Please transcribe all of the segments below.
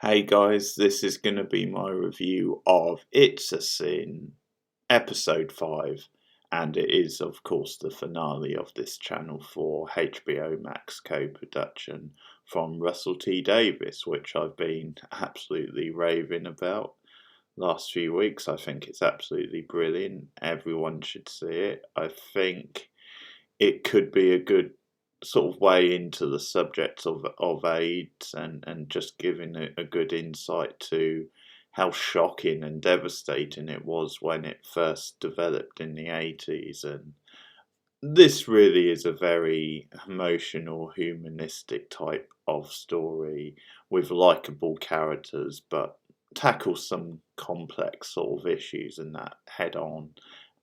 Hey guys, this is going to be my review of It's a Sin, episode 5, and it is, of course, the finale of this Channel 4 HBO Max co-production from Russell T Davies, which I've been absolutely raving about last few weeks. I think it's absolutely brilliant. Everyone should see it. I think it could be a good sort of way into the subject of AIDS and just giving a good insight to how shocking and devastating it was when it first developed in the 80s. And this really is a very emotional, humanistic type of story with likable characters, but tackles some complex sort of issues in that head on.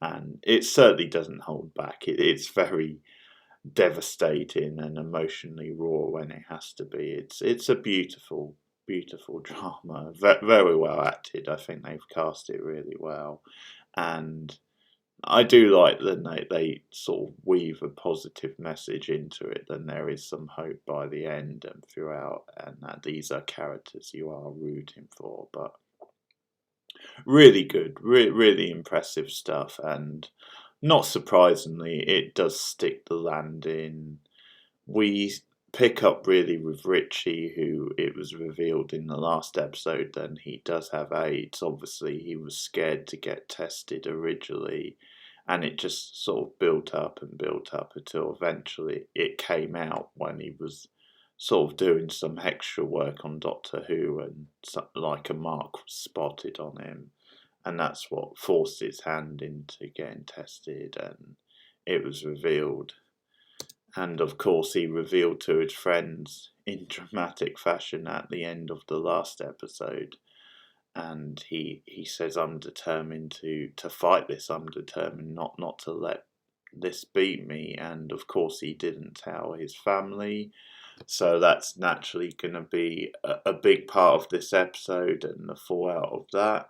And it certainly doesn't hold back. It's very devastating and emotionally raw when it has to be. It's a beautiful drama, very well acted. I think they've cast it really well, and I do like that they sort of weave a positive message into it. Then there is some hope by the end and throughout, and that these are characters you are rooting for. But really good, really impressive stuff, and not surprisingly, it does stick the landing. We pick up really with Richie, who it was revealed in the last episode then he does have AIDS. Obviously, he was scared to get tested originally, and it just sort of built up until eventually it came out when he was sort of doing some extra work on Doctor Who, and like a mark was spotted on him, and that's what forced his hand into getting tested, and it was revealed. And of course, he revealed to his friends in dramatic fashion at the end of the last episode. And he says, "I'm determined to fight this. I'm determined not to let this beat me." And of course, he didn't tell his family. So that's naturally going to be a big part of this episode and the fallout of that.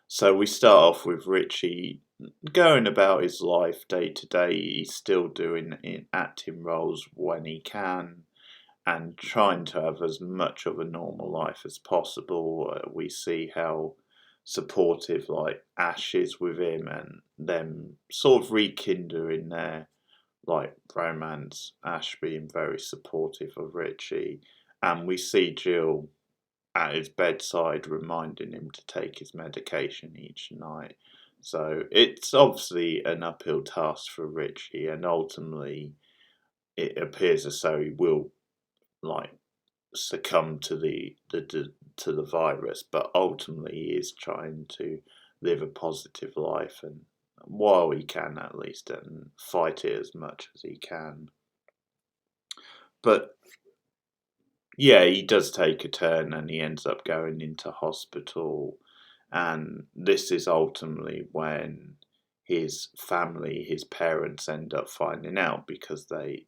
So we start off with Richie going about his life day to day. He's still doing acting roles when he can and trying to have as much of a normal life as possible. We see how supportive like Ash is with him, and them sort of rekindling their like romance. Ash being very supportive of Richie, and we see Jill at his bedside reminding him to take his medication each night. So it's obviously an uphill task for Richie, and ultimately it appears as though he will like succumb to the virus, but ultimately he is trying to live a positive life, and while he can at least, and fight it as much as he can. But yeah, he does take a turn and he ends up going into hospital. And this is ultimately when his family, his parents, end up finding out because they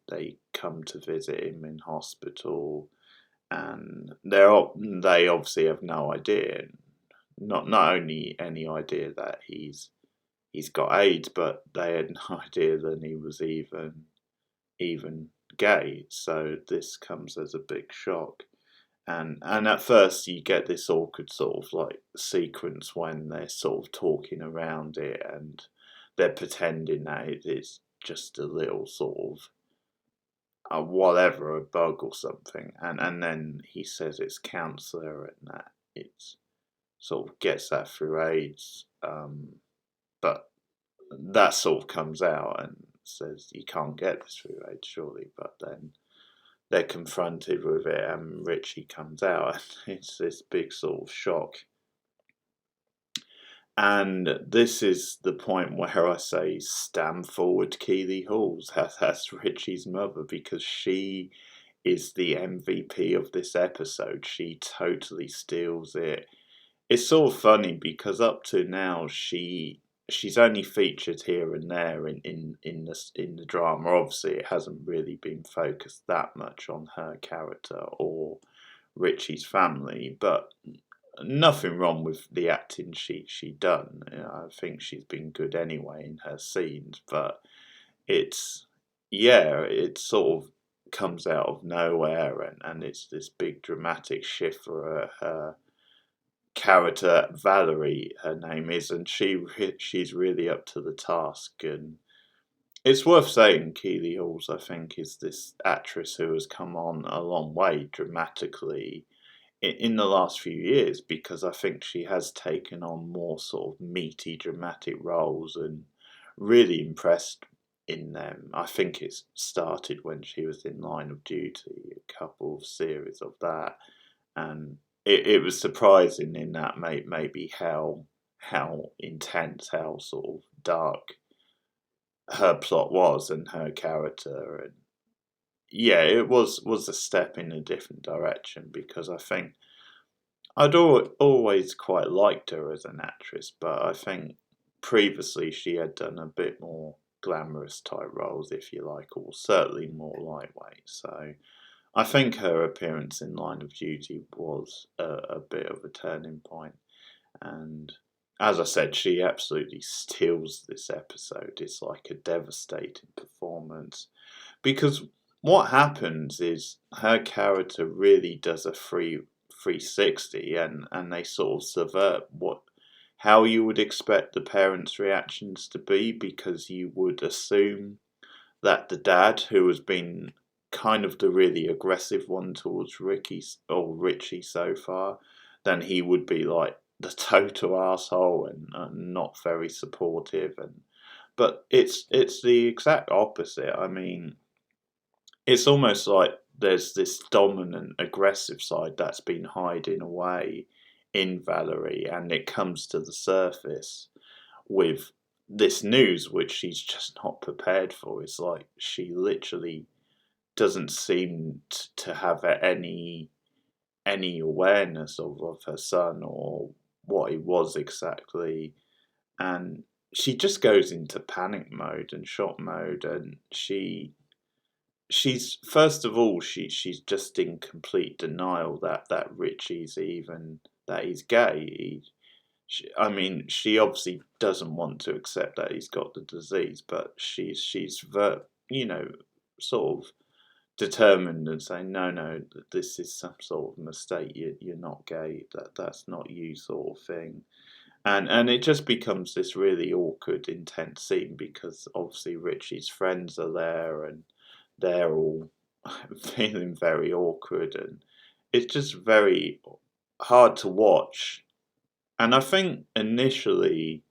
come to visit him in hospital, and they obviously have no idea, not only any idea that he's got AIDS, but they had no idea that he was even gay. So this comes as a big shock. And at first you get this awkward sort of like sequence when they're sort of talking around it, and they're pretending that it is just a little sort of whatever, a bug or something, and then he says it's cancer and that it's sort of gets that through AIDS, but that sort of comes out and says you can't get this through AIDS surely, but then they're confronted with it and Richie comes out and it's this big sort of shock. And this is the point where I say stand forward Keeley Halls. That's Richie's mother, because she is the MVP of this episode. She totally steals it. It's sort of funny because up to now she's only featured here and there in the drama. Obviously, it hasn't really been focused that much on her character or Richie's family, but nothing wrong with the acting she done. You know, I think she's been good anyway in her scenes, but it's yeah, it's sort of comes out of nowhere, and it's this big dramatic shift for her character. Valerie, her name is, and she's really up to the task. And it's worth saying Keely Hawes, I think, is this actress who has come on a long way dramatically in the last few years, because I think she has taken on more sort of meaty, dramatic roles and really impressed in them. I think it started when she was in Line of Duty, a couple of series of that, and it was surprising in that maybe how intense, how sort of dark her plot was and her character. And yeah, it was a step in a different direction, because I think I'd always quite liked her as an actress, but I think previously she had done a bit more glamorous type roles, if you like, or certainly more lightweight. So I think her appearance in Line of Duty was a bit of a turning point. And as I said, she absolutely steals this episode. It's like a devastating performance, because what happens is her character really does a 360, and they sort of subvert how you would expect the parents' reactions to be, because you would assume that the dad, who has been kind of the really aggressive one towards Richie so far, then he would be like the total asshole and not very supportive. But it's the exact opposite. I mean, it's almost like there's this dominant, aggressive side that's been hiding away in Valerie, and it comes to the surface with this news, which she's just not prepared for. It's like she literally doesn't seem to have any awareness of her son or what he was exactly, and she just goes into panic mode and shock mode, and she's first of all she's just in complete denial that Richie's even that he's gay. I mean, she obviously doesn't want to accept that he's got the disease, but you know, sort of determined and saying, no, this is some sort of mistake. You're not gay. That's not you, sort of thing. And it just becomes this really awkward, intense scene, because obviously Richie's friends are there and they're all feeling very awkward, and it's just very hard to watch. And I think initially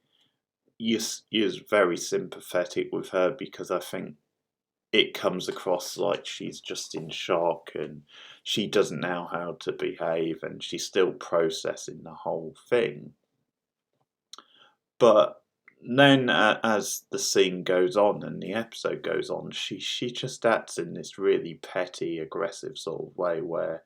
you're very sympathetic with her, because I think it comes across like she's just in shock and she doesn't know how to behave, and she's still processing the whole thing. But then, as the scene goes on and the episode goes on, she just acts in this really petty, aggressive sort of way, where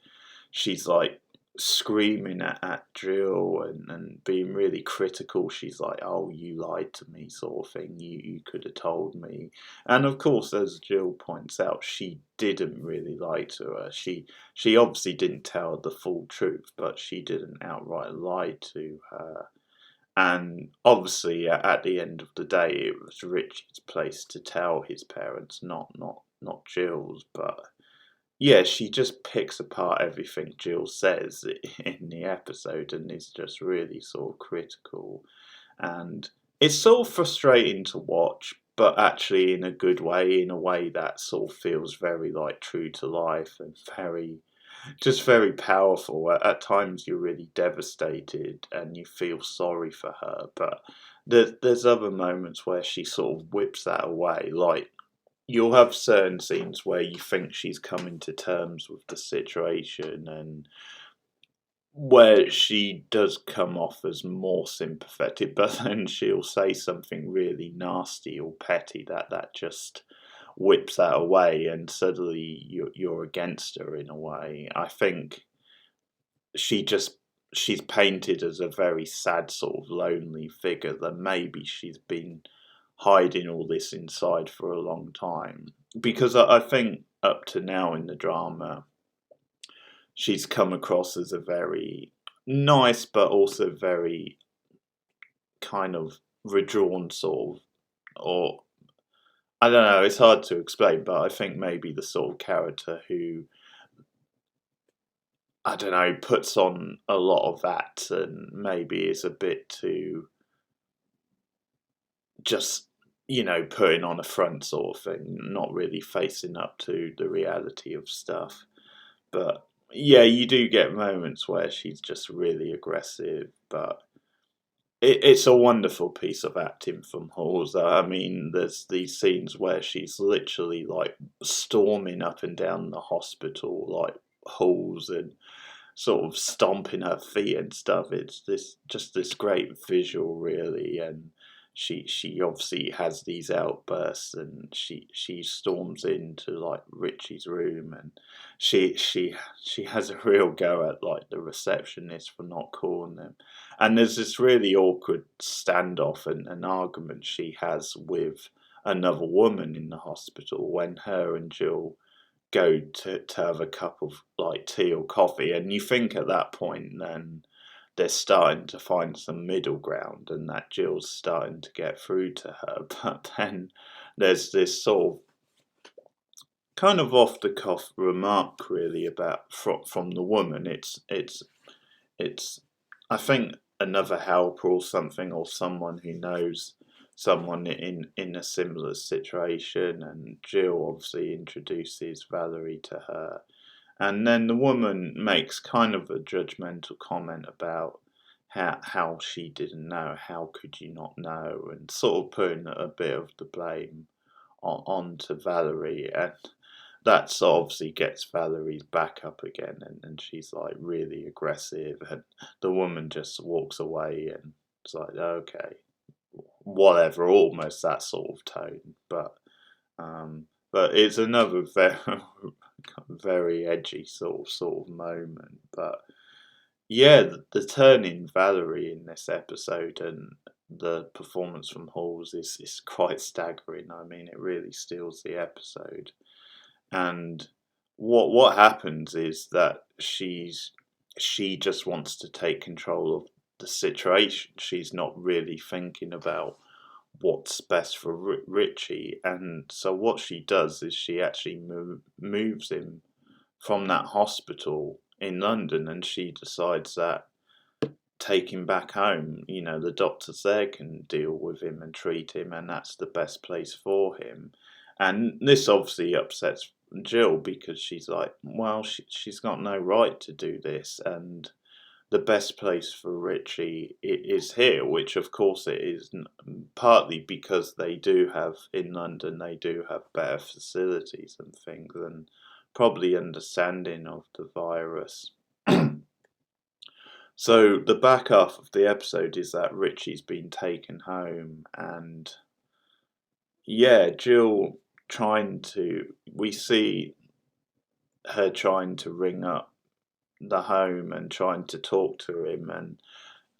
she's like screaming at Jill and being really critical. She's like, "Oh, you lied to me," sort of thing. You could have told me. And of course, as Jill points out, she didn't really lie to her. She obviously didn't tell her the full truth, but she didn't outright lie to her. And obviously, at the end of the day, it was Richie's place to tell his parents, not Jill's. But yeah, she just picks apart everything Jill says in the episode, and is just really sort of critical. And it's sort of frustrating to watch, but actually in a good way, in a way that sort of feels very like true to life and very powerful. At times you're really devastated and you feel sorry for her, but there's other moments where she sort of whips that away. Like, you'll have certain scenes where you think she's coming to terms with the situation, and where she does come off as more sympathetic, but then she'll say something really nasty or petty that just whips that away, and suddenly you're against her in a way. I think she just she's painted as a very sad, sort of lonely figure, that maybe she's been hiding all this inside for a long time. Because I think up to now in the drama, she's come across as a very nice, but also very kind of withdrawn sort of, or I don't know, it's hard to explain, but I think maybe the sort of character who, I don't know, puts on a lot of that and maybe is a bit too just, putting on a front sort of thing, not really facing up to the reality of stuff. But yeah, you do get moments where she's just really aggressive, but it's a wonderful piece of acting from Halls. I mean, there's these scenes where she's literally like storming up and down the hospital like halls and sort of stomping her feet and stuff. It's this great visual, really, and she obviously has these outbursts, and she storms into like Richie's room, and she has a real go at like the receptionist for not calling them, and there's this really awkward standoff and argument she has with another woman in the hospital when her and Jill go to have a cup of like tea or coffee, and you think at that point then they're starting to find some middle ground and that Jill's starting to get through to her, but then there's this sort of kind of off the cuff remark really about from the woman. It's I think another helper or something, or someone who knows someone in a similar situation, and Jill obviously introduces Valerie to her, and then the woman makes kind of a judgmental comment about how she didn't know, how could you not know, and sort of putting a bit of the blame onto Valerie, and that obviously gets Valerie's back up again, and she's like really aggressive, and the woman just walks away, and it's like, okay, whatever, almost that sort of tone, but it's another very very edgy sort of moment. But yeah, the turn in Valerie in this episode and the performance from Halls is quite staggering. I mean, it really steals the episode. And what happens is that she just wants to take control of the situation. She's not really thinking about what's best for Richie, and so what she does is she actually moves him from that hospital in London, and she decides that take him back home. The doctors there can deal with him and treat him, and that's the best place for him. And this obviously upsets Jill because she's like, well, she's got no right to do this, and the best place for Richie is here, which of course it is, partly because they do have, in London, they do have better facilities and things, and probably understanding of the virus. So the back half of the episode is that Richie's been taken home, and yeah, Jill we see her trying to ring up the home and trying to talk to him, and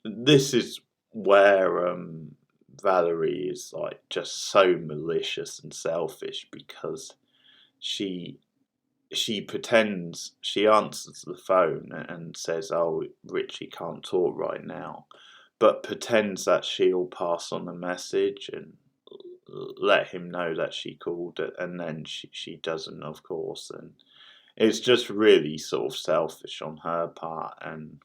this is where Valerie is like just so malicious and selfish, because she pretends, she answers the phone and says, oh, Richie can't talk right now, but pretends that she'll pass on a message and let him know that she called it, and then she doesn't, of course, and it's just really sort of selfish on her part, and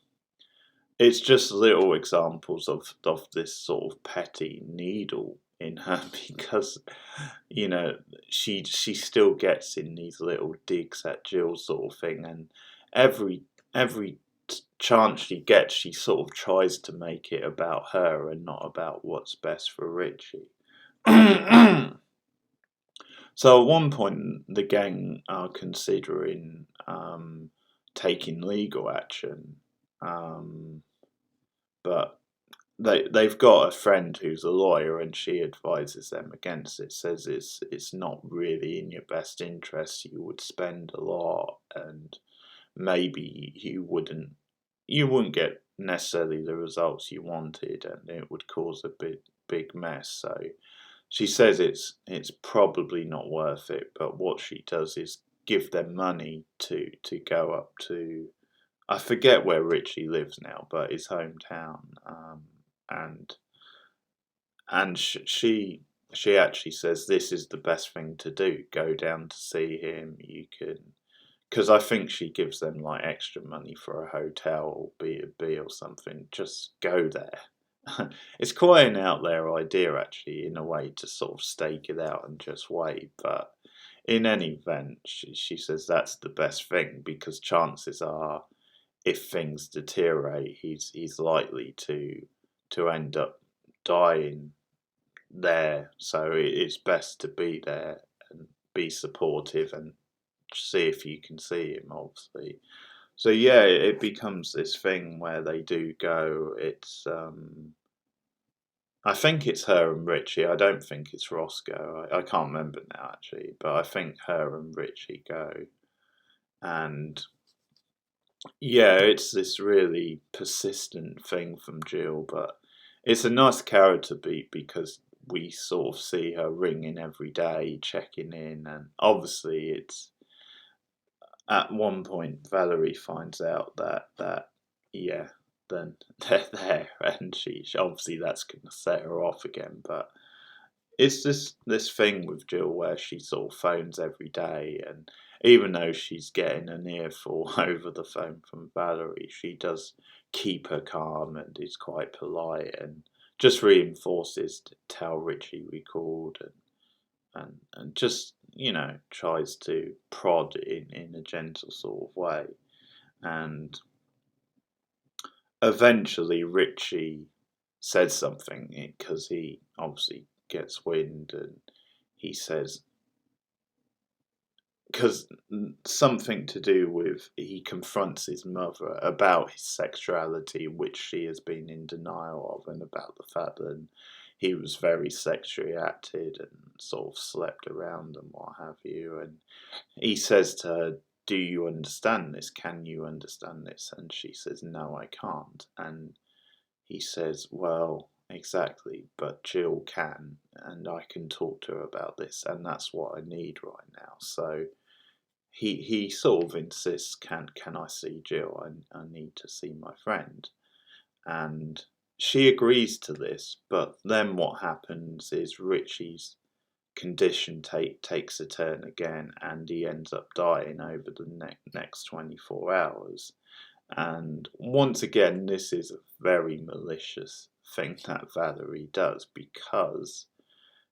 it's just little examples of this sort of petty needle in her because she still gets in these little digs at Jill sort of thing, and every chance she gets she sort of tries to make it about her and not about what's best for Richie. So at one point the gang are considering taking legal action, but they've got a friend who's a lawyer, and she advises them against it. Says it's not really in your best interest. You would spend a lot, and maybe you wouldn't get necessarily the results you wanted, and it would cause a big mess. So she says it's probably not worth it. But what she does is give them money to go up to, I forget where Richie lives now, but his hometown, and she actually says this is the best thing to do. Go down to see him. You can, because I think she gives them like extra money for a hotel or B&B or something. Just go there. It's quite an out there idea, actually, in a way, to sort of stake it out and just wait. But in any event, she says that's the best thing, because chances are, if things deteriorate, he's likely to end up dying there. So it's best to be there and be supportive and see if you can see him, obviously. So yeah, it becomes this thing where they do go. It's I think it's her and Richie. I don't think it's Roscoe. I can't remember now, actually, but I think her and Richie go. And yeah, it's this really persistent thing from Jill, but it's a nice character beat because we sort of see her ringing every day, checking in, and obviously it's at one point Valerie finds out that yeah, then they're there, and she obviously that's going to set her off again. But it's this thing with Jill where she sort of phones every day, and even though she's getting an earful over the phone from Valerie, she does keep her calm and is quite polite and just reinforces to tell Richie we called, and just, tries to prod in a gentle sort of way. And eventually Richie says something, because he obviously gets wind, and he says, because something to do with, he confronts his mother about his sexuality, which she has been in denial of, and about the fact that he was very sexually active and sort of slept around and what have you. And he says to her, do you understand this? Can you understand this? And she says, no, I can't. And he says, well, exactly, but Jill can, and I can talk to her about this, and that's what I need right now. So he sort of insists, can I see Jill? I need to see my friend. And she agrees to this, but then what happens is Richie's condition takes a turn again, and he ends up dying over the next 24 hours. And once again, this is a very malicious thing that Valerie does, because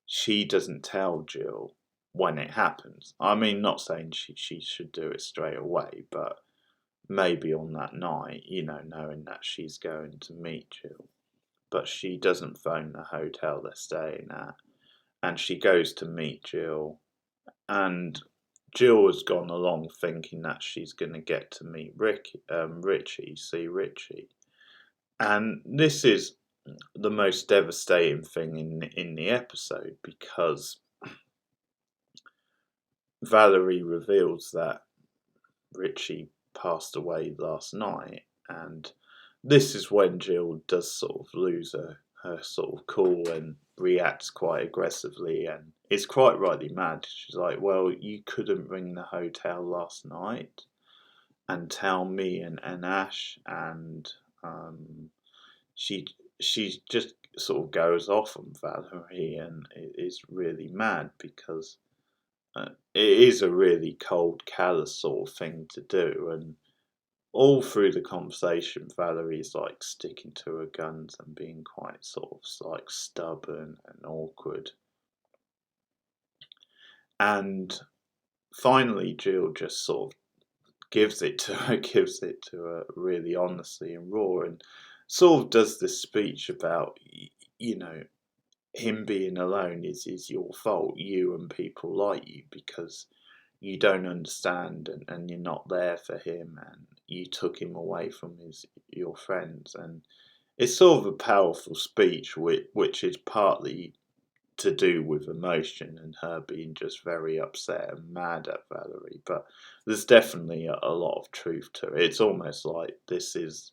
she doesn't tell Jill when it happens. I mean, not saying she should do it straight away, but maybe on that night, knowing that she's going to meet Jill. But she doesn't phone the hotel they're staying at, and she goes to meet Jill, and Jill has gone along thinking that she's going to get to meet Richie, see Richie. And this is the most devastating thing in the episode, because Valerie reveals that Richie passed away last night, and this is when Jill does sort of lose her sort of cool and reacts quite aggressively, and is quite rightly mad. She's like, well, you couldn't ring the hotel last night and tell me and Ash, and she just sort of goes off on Valerie and is really mad, because it is a really cold, callous sort of thing to do. And all through the conversation, Valerie's like sticking to her guns and being quite sort of like stubborn and awkward. And finally, Jill just sort of gives it to her really honestly and raw, and sort of does this speech about, him being alone is your fault, you and people like you, because you don't understand, and you're not there for him, and you took him away from your friends. And it's sort of a powerful speech, which is partly to do with emotion and her being just very upset and mad at Valerie, but there's definitely a lot of truth to it. It's almost like this is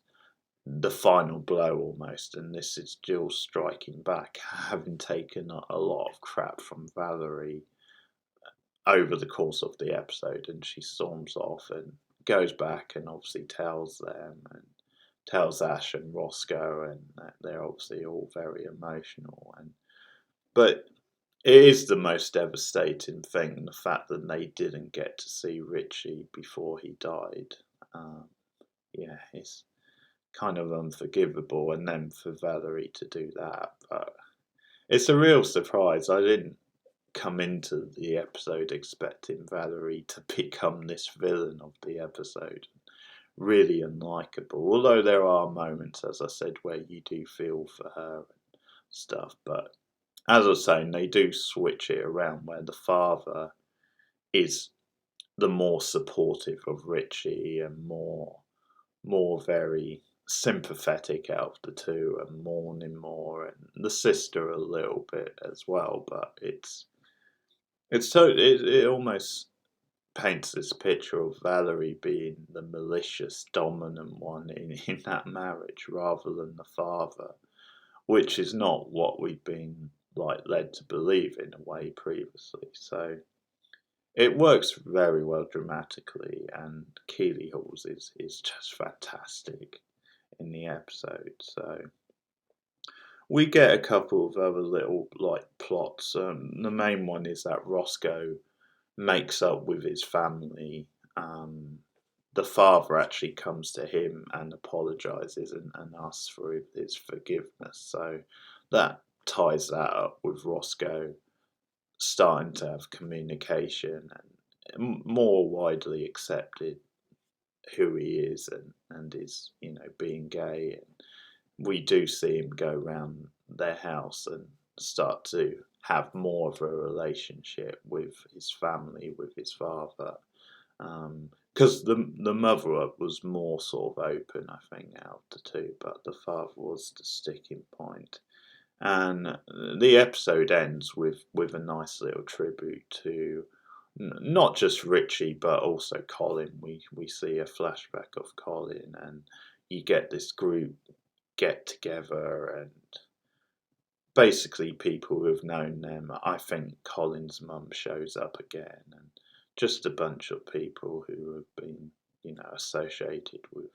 the final blow almost, and this is Jill striking back, having taken a lot of crap from Valerie over the course of the episode, and she storms off and goes back and obviously tells them, and tells Ash and Roscoe, and they're obviously all very emotional. But it is the most devastating thing, the fact that they didn't get to see Richie before he died. Yeah, it's kind of unforgivable, and then for Valerie to do that. But it's a real surprise. I didn't come into the episode expecting Valerie to become this villain of the episode. Really unlikable. Although there are moments, as I said, where you do feel for her and stuff. But as I was saying, they do switch it around where the father is the more supportive of Richie and more very sympathetic out of the two and mourning more, and the sister a little bit as well. But it almost paints this picture of Valerie being the malicious, dominant one in that marriage rather than the father, which is not what we've been led to believe in a way previously. So it works very well dramatically, and Keeley Halls is just fantastic in the episode. So we get a couple of other little plots. The main one is that Roscoe makes up with his family. The father actually comes to him and apologises and asks for his forgiveness. So that ties that up with Roscoe starting to have communication and more widely accepted who he is and is, being gay. And we do see him go around their house and start to have more of a relationship with his family, with his father. Because the mother was more sort of open, I think, out of the two, but the father was the sticking point. And the episode ends with a nice little tribute to not just Richie but also Colin. We see a flashback of Colin, and you get this group get together and basically people who have known them. I think Colin's mum shows up again, and just a bunch of people who have been, associated with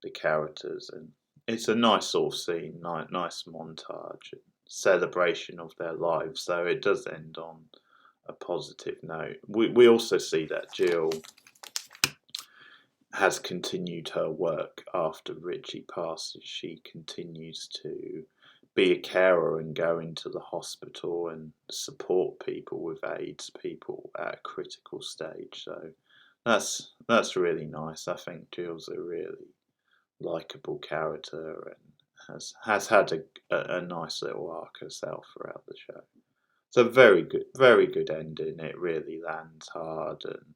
the characters. And it's a nice sort of scene, nice montage and celebration of their lives. So it does end on a positive note. We also see that Jill has continued her work after Richie passes. She continues to be a carer and go into the hospital and support people with AIDS, people at a critical stage. So that's really nice. I think Jill's a really likable character and has had a nice little arc herself throughout the show. It's a very good ending. It really lands hard and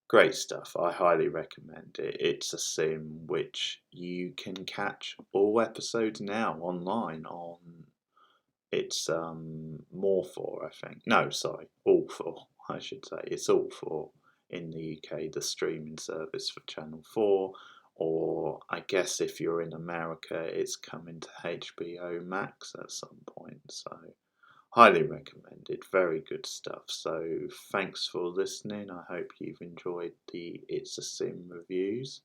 great stuff. I highly recommend it. It's a sim which you can catch all episodes now online on it's more for, I think. No, sorry, all for, I should say. It's all for in the UK, the streaming service for Channel 4, or I guess if you're in America, it's coming to HBO Max at some point. So highly recommended. Very good stuff. So thanks for listening. I hope you've enjoyed the It's a Sim reviews.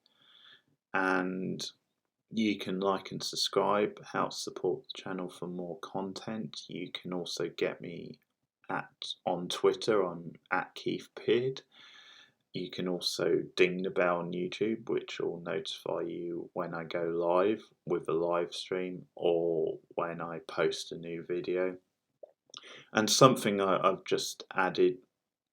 And you can like and subscribe, help support the channel for more content. You can also get me on Twitter. I'm at Keith Pid. You can also ding the bell on YouTube, which will notify you when I go live with a live stream or when I post a new video. And something I've just added,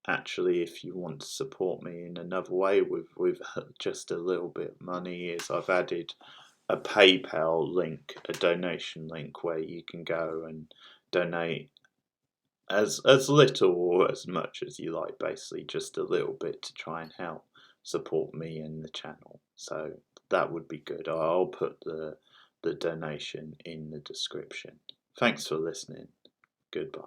actually, if you want to support me in another way with just a little bit of money, is I've added a PayPal link, a donation link, where you can go and donate as little or as much as you like, basically just a little bit to try and help support me and the channel. So that would be good. I'll put the donation in the description. Thanks for listening. Goodbye.